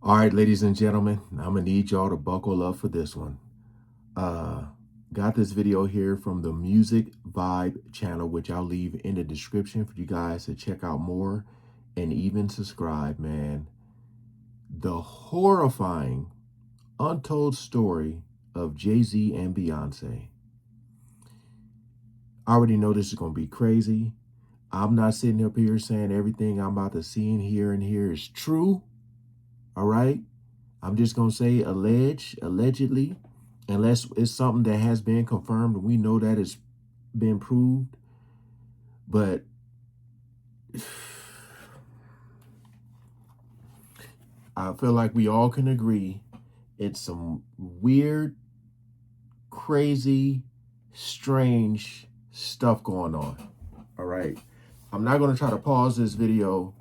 All right, ladies and gentlemen, I'm gonna need y'all to buckle up for this one. Uh, got this video here from the Music Vibe channel, which I'll leave in the description for you guys to check out more and even subscribe, man. The horrifying, untold story of Jay-Z and Beyonce. I already know this is gonna be crazy. I'm not sitting up here saying everything I'm about to see and hear is true. All right, I'm just gonna say allegedly, unless it's something that has been confirmed and we know that it's been proved. But I feel like we all can agree it's some weird, crazy, strange stuff going on. All right, I'm not gonna try to pause this video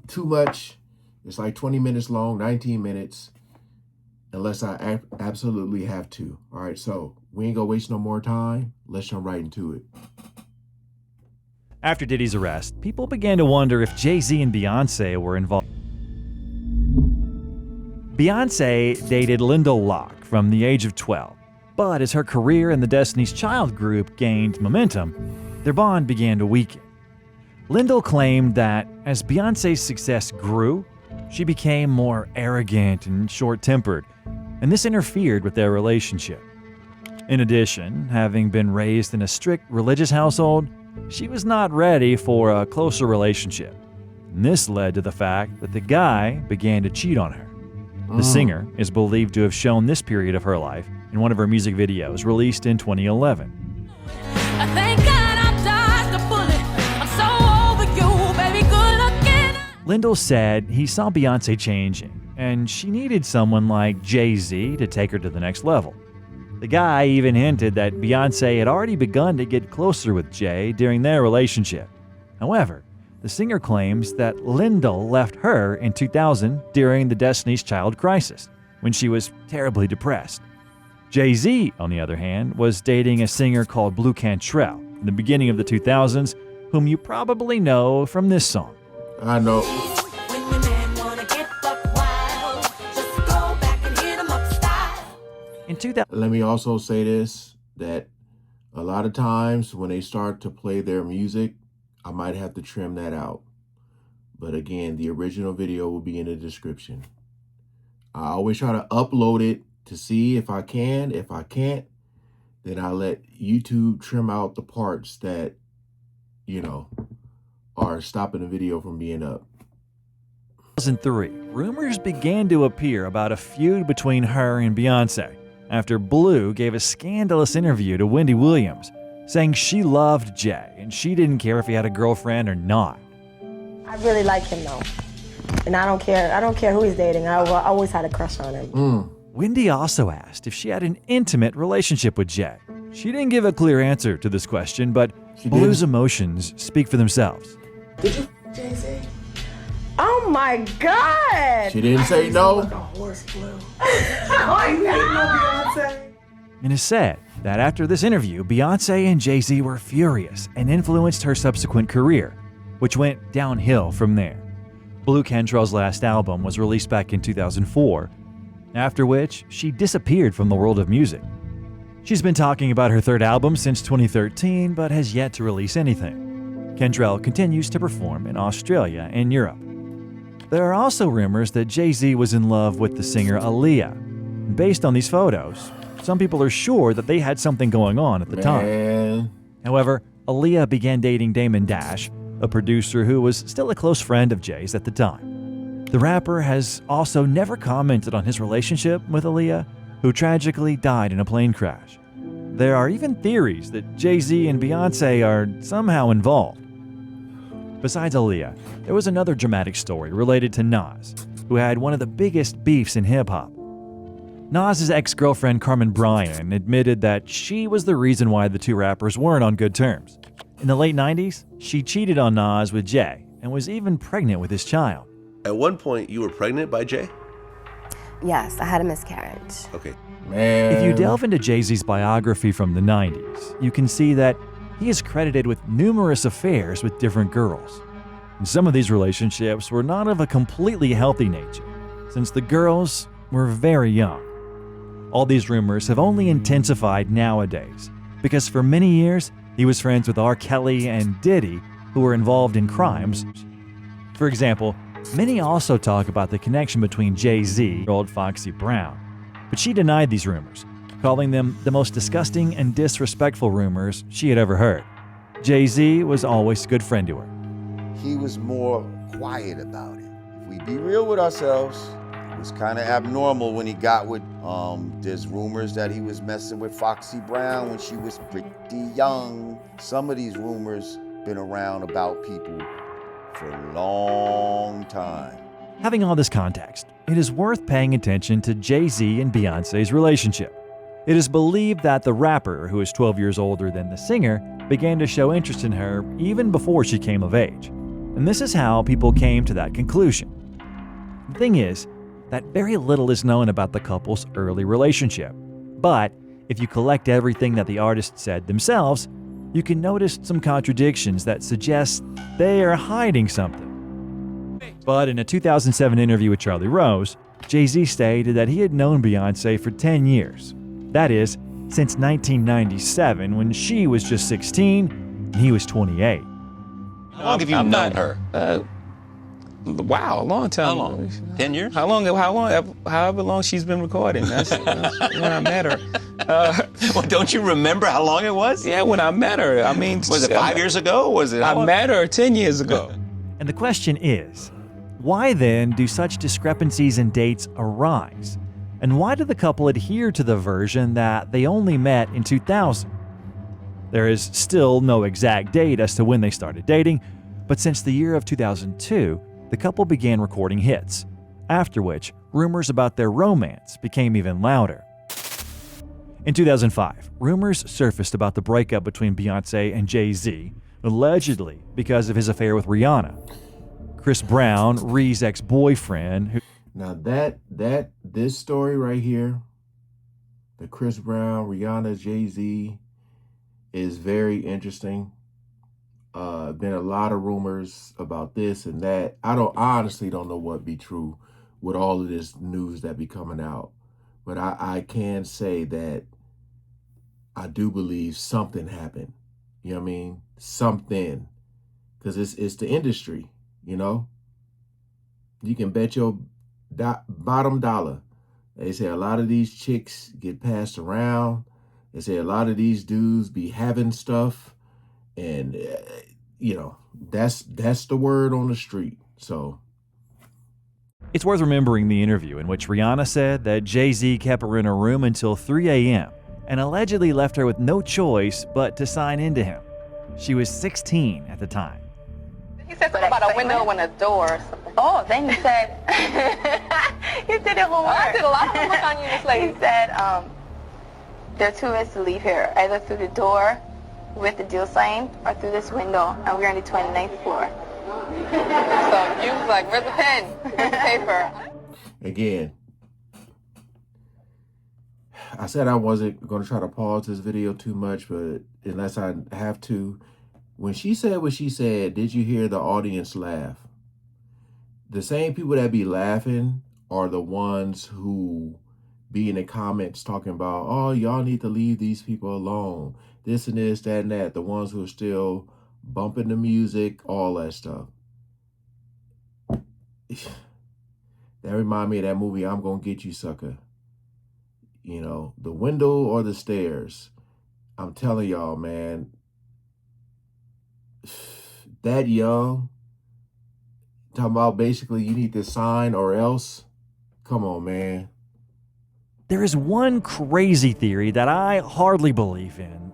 too much. It's like 20 minutes long, 19 minutes, unless I absolutely have to. All right, so we ain't gonna waste no more time. Let's jump right into it. After Diddy's arrest, people began to wonder if Jay-Z and Beyoncé were involved. Beyoncé dated Lyndall Locke from the age of 12, but as her career in the Destiny's Child group gained momentum, their bond began to weaken. Lyndall claimed that as Beyoncé's success grew, she became more arrogant and short-tempered, and this interfered with their relationship. In addition, having been raised in a strict religious household, she was not ready for a closer relationship. And this led to the fact that the guy began to cheat on her. The singer is believed to have shown this period of her life in one of her music videos released in 2011. Lyndall said he saw Beyoncé changing, and she needed someone like Jay-Z to take her to the next level. The guy even hinted that Beyoncé had already begun to get closer with Jay during their relationship. However, the singer claims that Lyndall left her in 2000 during the Destiny's Child crisis, when she was terribly depressed. Jay-Z, on the other hand, was dating a singer called Blue Cantrell in the beginning of the 2000s, whom you probably know from this song. I know. In 2000, Let me also say this, that a lot of times when they start to play their music, I might have to trim that out. But again, the original video will be in the description. I always try to upload it to see if I can. If I can't, then I let YouTube trim out the parts that, are stopping the video from being up. 2003, rumors began to appear about a feud between her and Beyoncé after Blue gave a scandalous interview to Wendy Williams, saying she loved Jay and she didn't care if he had a girlfriend or not. I really like him though, and I don't care who he's dating. I always had a crush on him. Wendy also asked if she had an intimate relationship with Jay. She didn't give a clear answer to this question, but Blue's emotions speak for themselves. Did you, Jay-Z? Oh my God! She didn't say no. Like a horse, Blue. I know Beyonce. It is said that after this interview, Beyoncé and Jay-Z were furious and influenced her subsequent career, which went downhill from there. Blue Cantrell's last album was released back in 2004, after which she disappeared from the world of music. She's been talking about her third album since 2013, but has yet to release anything. Cantrell continues to perform in Australia and Europe. There are also rumors that Jay-Z was in love with the singer Aaliyah. Based on these photos, some people are sure that they had something going on at the time. However, Aaliyah began dating Damon Dash, a producer who was still a close friend of Jay's at the time. The rapper has also never commented on his relationship with Aaliyah, who tragically died in a plane crash. There are even theories that Jay-Z and Beyoncé are somehow involved. Besides Aaliyah, there was another dramatic story related to Nas, who had one of the biggest beefs in hip-hop. Nas's ex-girlfriend Carmen Bryan admitted that she was the reason why the two rappers weren't on good terms. In the late 90s, she cheated on Nas with Jay and was even pregnant with his child. At one point, you were pregnant by Jay? Yes, I had a miscarriage. Okay. Man. If you delve into Jay-Z's biography from the 90s, you can see that he is credited with numerous affairs with different girls. And some of these relationships were not of a completely healthy nature. since the girls were very young. All these rumors have only intensified nowadays, because for many years, he was friends with R. Kelly and Diddy, who were involved in crimes. For example, many also talk about the connection between Jay-Z and old Foxy Brown, but she denied these rumors, calling them the most disgusting and disrespectful rumors she had ever heard. Jay-Z was always a good friend to her. He was more quiet about it. If we be real with ourselves, it was kind of abnormal when he got with, there's rumors that he was messing with Foxy Brown when she was pretty young. Some of these rumors been around about people for a long time. Having all this context, it is worth paying attention to Jay-Z and Beyoncé's relationship. It is believed that the rapper, who is 12 years older than the singer, began to show interest in her even before she came of age. And this is how people came to that conclusion. The thing is that very little is known about the couple's early relationship. But if you collect everything that the artists said themselves, you can notice some contradictions that suggest they are hiding something. But in a 2007 interview with Charlie Rose, Jay-Z stated that he had known Beyoncé for 10 years. That is, since 1997, when she was just 16 and he was 28. How long have you known her? Wow, a long time. How long? 10 years? However long she's been recording. That's when I met her. Well, don't you remember how long it was? Yeah, when I met her. I mean, Was it 5 years ago? Was it? I met her 10 years ago. And the question is, why then do such discrepancies in dates arise? And why did the couple adhere to the version that they only met in 2000? There is still no exact date as to when they started dating, but since the year of 2002, the couple began recording hits, after which rumors about their romance became even louder. In 2005, rumors surfaced about the breakup between Beyoncé and Jay-Z, allegedly because of his affair with Rihanna. Chris Brown, Rhee's ex-boyfriend, who Now this story right here, the Chris Brown, Rihanna, Jay-Z, is very interesting. Been a lot of rumors about this and that. I honestly don't know what be true with all of this news that be coming out. But I can say that I do believe something happened. You know what I mean? Something. Because it's the industry, you know? You can bet your bottom dollar. They say a lot of these chicks get passed around. They say a lot of these dudes be having stuff. And, you know, that's the word on the street. So it's worth remembering the interview in which Rihanna said that Jay-Z kept her in a room until 3 a.m. and allegedly left her with no choice but to sign into him. She was 16 at the time. He said something about a window and a door. Oh, then he said, he did it homework. I did a lot of homework on you, Miss Lady. He said, there are two ways to leave here, either through the door with the deal sign or through this window, and we're on the 29th floor. So you was like, where's the pen? Where's the paper? Again, I said I wasn't going to try to pause this video too much, but unless I have to, when she said what she said, did you hear the audience laugh? The same people that be laughing are the ones who be in the comments talking about, oh, y'all need to leave these people alone. This and this, that and that. The ones who are still bumping the music, all that stuff. That remind me of that movie, I'm Gonna Get You, Sucker. You know, the window or the stairs. I'm telling y'all, man, that young, talking about basically you need to sign or else. Come on, man. There is one crazy theory that I hardly believe in,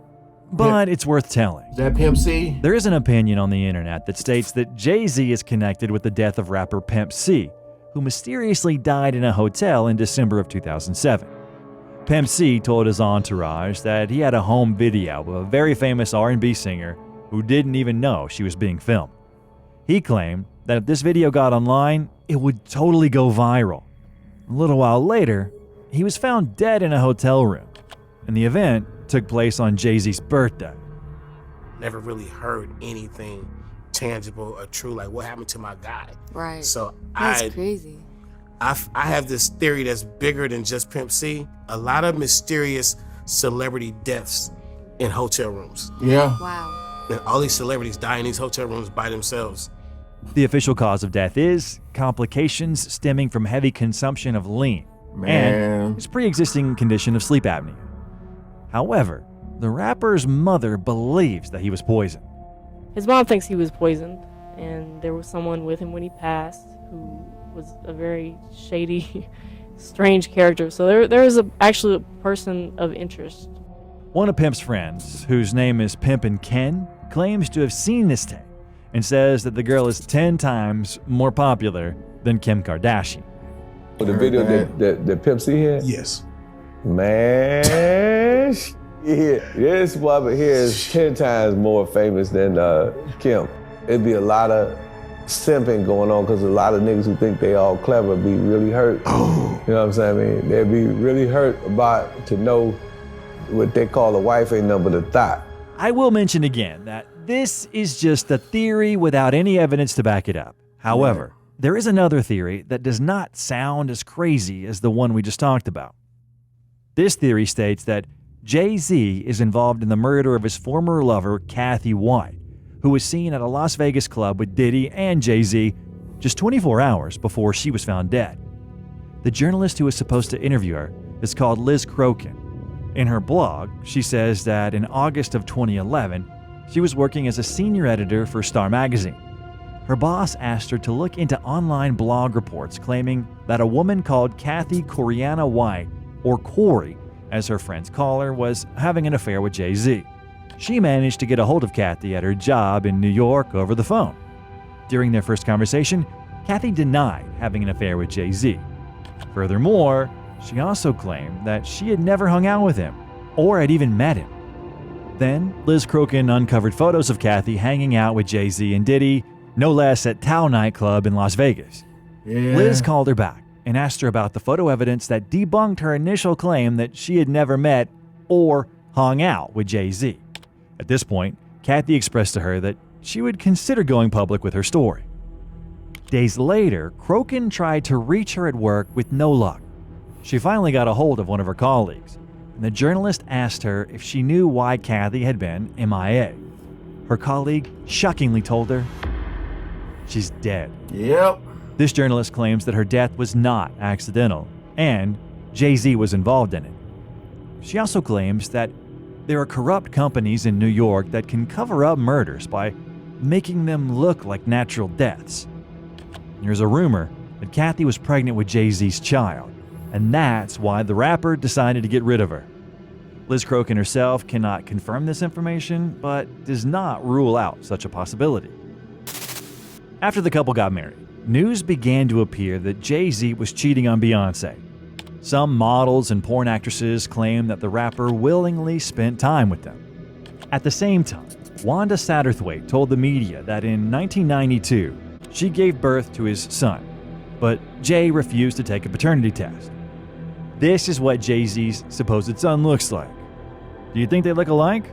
but it's worth telling. Is that Pimp C? There is an opinion on the internet that states that Jay-Z is connected with the death of rapper Pimp C, who mysteriously died in a hotel in December of 2007. Pimp C told his entourage that he had a home video of a very famous R&B singer who didn't even know she was being filmed. He claimed that if this video got online, it would totally go viral. A little while later, he was found dead in a hotel room, and the event took place on Jay-Z's birthday. Never really heard anything tangible or true, like what happened to my guy. Right. So That's crazy. I have this theory that's bigger than just Pimp C. A lot of mysterious celebrity deaths in hotel rooms. Yeah. Wow. And all these celebrities die in these hotel rooms by themselves. The official cause of death is complications stemming from heavy consumption of lean and his pre-existing condition of sleep apnea. However, the rapper's mother believes that he was poisoned. His mom thinks he was poisoned, and there was someone with him when he passed who was a very shady, strange character. So there is actually a person of interest. One of Pimp's friends, whose name is Pimp and Ken, claims to have seen this tape and says that the girl is 10 times more popular than Kim Kardashian. The video that Pimp C had? Yes. Man, this woman here is 10 times more famous than Kim. It'd be a lot of simping going on because a lot of niggas who think they all clever be really hurt. Oh. You know what I'm saying? I mean, they'd be really hurt about to know what they call a wife ain't nothing but a thought. I will mention again that this is just a theory without any evidence to back it up. However, there is another theory that does not sound as crazy as the one we just talked about. This theory states that Jay-Z is involved in the murder of his former lover, Kathy White, who was seen at a Las Vegas club with Diddy and Jay-Z just 24 hours before she was found dead. The journalist who was supposed to interview her is called Liz Crokin. In her blog, she says that in August of 2011, she was working as a senior editor for Star Magazine. Her boss asked her to look into online blog reports claiming that a woman called Kathy Coriana White, or Corey, as her friends call her, was having an affair with Jay-Z. She managed to get a hold of Kathy at her job in New York over the phone. During their first conversation, Kathy denied having an affair with Jay-Z. Furthermore, she also claimed that she had never hung out with him or had even met him. Then, Liz Crokin uncovered photos of Kathy hanging out with Jay-Z and Diddy, no less at Tao nightclub in Las Vegas. Liz called her back and asked her about the photo evidence that debunked her initial claim that she had never met or hung out with Jay-Z. At this point, Kathy expressed to her that she would consider going public with her story. Days later, Crokin tried to reach her at work with no luck. She finally got a hold of one of her colleagues, and the journalist asked her if she knew why Kathy had been MIA. Her colleague shockingly told her she's dead. Yep. This journalist claims that her death was not accidental, and Jay-Z was involved in it. She also claims that there are corrupt companies in New York that can cover up murders by making them look like natural deaths. There's a rumor that Kathy was pregnant with Jay-Z's child, and that's why the rapper decided to get rid of her. Liz Crokin herself cannot confirm this information, but does not rule out such a possibility. After the couple got married, news began to appear that Jay-Z was cheating on Beyoncé. Some models and porn actresses claim that the rapper willingly spent time with them. At the same time, Wanda Satterthwaite told the media that in 1992, she gave birth to his son, but Jay refused to take a paternity test. This is what Jay-Z's supposed son looks like. Do you think they look alike?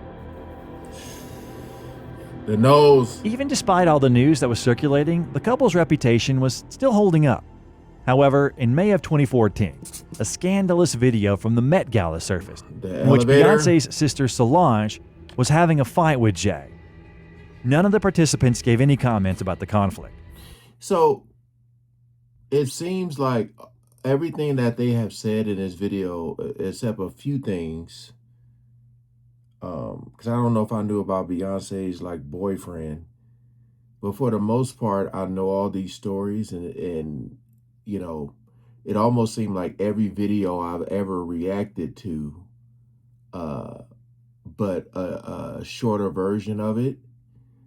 The nose. Even despite all the news that was circulating, the couple's reputation was still holding up. However, in May of 2014, a scandalous video from the Met Gala surfaced, in which Beyoncé's sister Solange was having a fight with Jay. None of the participants gave any comments about the conflict. So, it seems like everything that they have said in this video, except a few things, because I don't know if I knew about Beyonce's like boyfriend, but for the most part, I know all these stories, and you know, it almost seemed like every video I've ever reacted to, but a shorter version of it,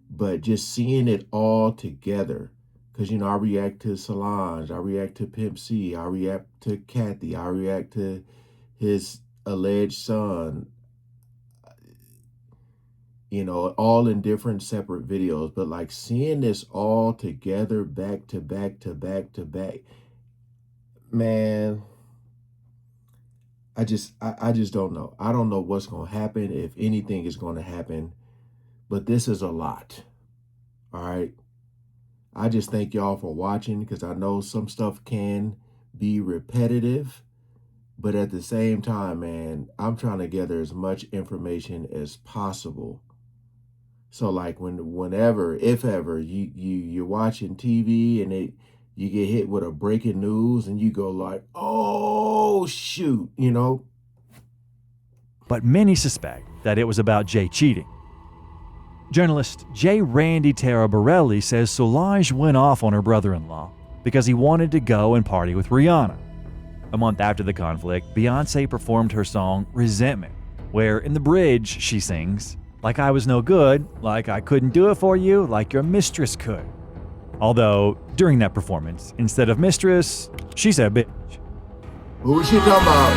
but just seeing it all together. Because, you know, I react to Solange, I react to Pimp C, I react to Kathy, I react to his alleged son, you know, all in different separate videos. But like seeing this all together, back to back to back to back, man, I just don't know. I don't know what's going to happen, if anything is going to happen, but this is a lot. All right. I just thank y'all for watching, because I know some stuff can be repetitive, but at the same time, man, I'm trying to gather as much information as possible. So like whenever, if ever, you're watching TV and you get hit with a breaking news and you go like, oh shoot, you know. But many suspect that it was about Jay cheating. Journalist J. Randy Taraborelli says Solange went off on her brother-in-law because he wanted to go and party with Rihanna. A month after the conflict, Beyoncé performed her song Resentment, where in the bridge she sings, "Like I was no good, like I couldn't do it for you, like your mistress could." Although, during that performance, instead of mistress, she said bitch. Who was she talking about?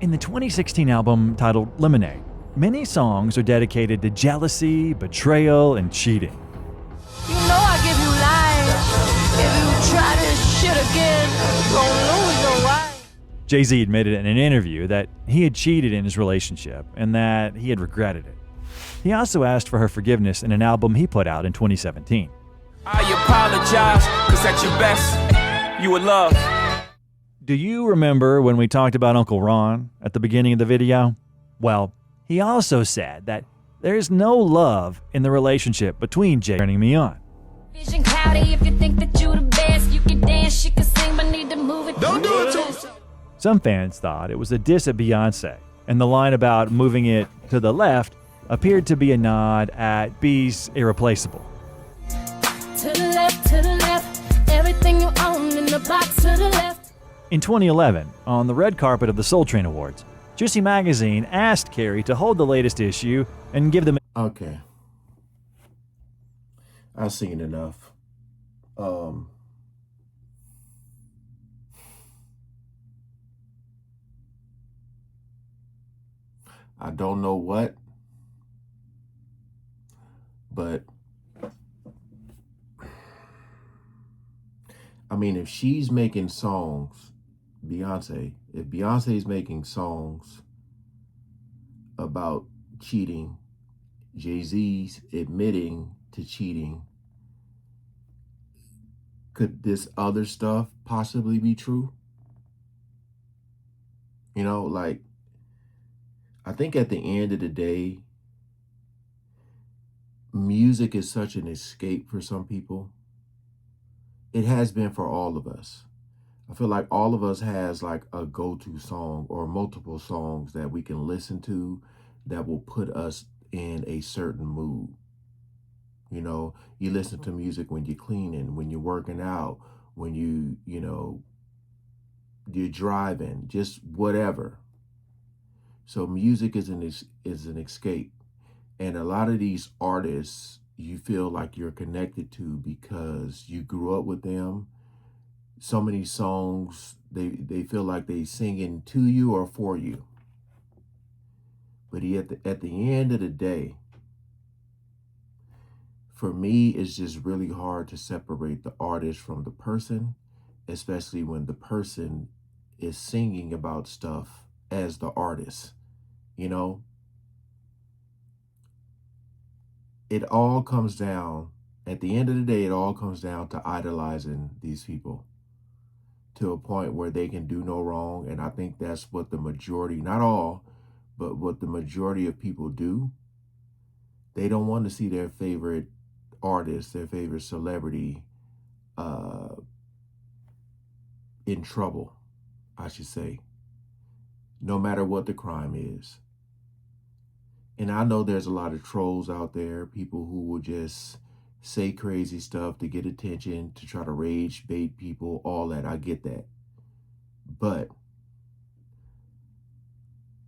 In the 2016 album titled Lemonade, many songs are dedicated to jealousy, betrayal, and cheating. You know I give you life. If you try this shit again, you gon' lose your wife. Jay-Z admitted in an interview that he had cheated in his relationship and that he had regretted it. He also asked for her forgiveness in an album he put out in 2017. I apologize, cause at your best, you were love. Do you remember when we talked about Uncle Ron at the beginning of the video? Well, he also said that there's no love in the relationship between Jay and turning me on. Vision cloudy, if you think that you the best, you can dance, you can sing, but need to move it. Don't do it to me. Some fans thought it was a diss at Beyoncé, and the line about moving it to the left appeared to be a nod at B's Irreplaceable. To the left, everything you own in the box to the left. In 2011, on the red carpet of the Soul Train Awards, Juicy Magazine asked Carrie to hold the latest issue and give them... Okay. I've seen enough. I don't know what, but I mean, if she's making songs, Beyonce, if Beyonce's making songs about cheating, Jay-Z's admitting to cheating, could this other stuff possibly be true? You know, like, I think at the end of the day, music is such an escape for some people. It has been for all of us. I feel like all of us has like a go-to song or multiple songs that we can listen to that will put us in a certain mood. You know, you listen to music when you're cleaning, when you're working out, when you're driving, just whatever. So music is an escape. And a lot of these artists, you feel like you're connected to because you grew up with them. So many songs, they feel like they singing to you or for you. But at the end of the day, for me, it's just really hard to separate the artist from the person, especially when the person is singing about stuff as the artist, you know? It all comes down, at the end of the day, it all comes down to idolizing these people to a point where they can do no wrong. And I think that's what the majority, not all, but what the majority of people do. They don't want to see their favorite artist, their favorite celebrity in trouble, I should say, no matter what the crime is. And I know there's a lot of trolls out there, people who will just say crazy stuff to get attention, to try to rage bait people, all that. I get that. But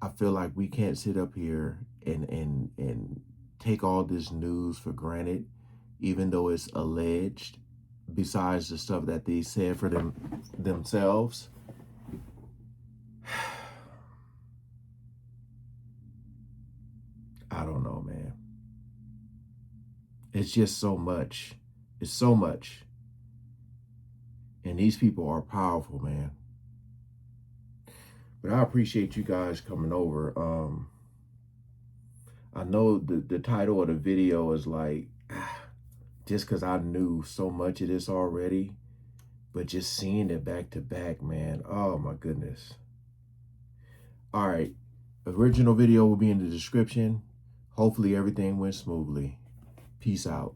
I feel like we can't sit up here and take all this news for granted, even though it's alleged, besides the stuff that they said for themselves. I don't know, man. It's just so much. It's so much. And these people are powerful, man. But I appreciate you guys coming over. I know the title of the video is like, just because I knew so much of this already, but just seeing it back to back, man, oh my goodness. All right, original video will be in the description. Hopefully everything went smoothly. Peace out.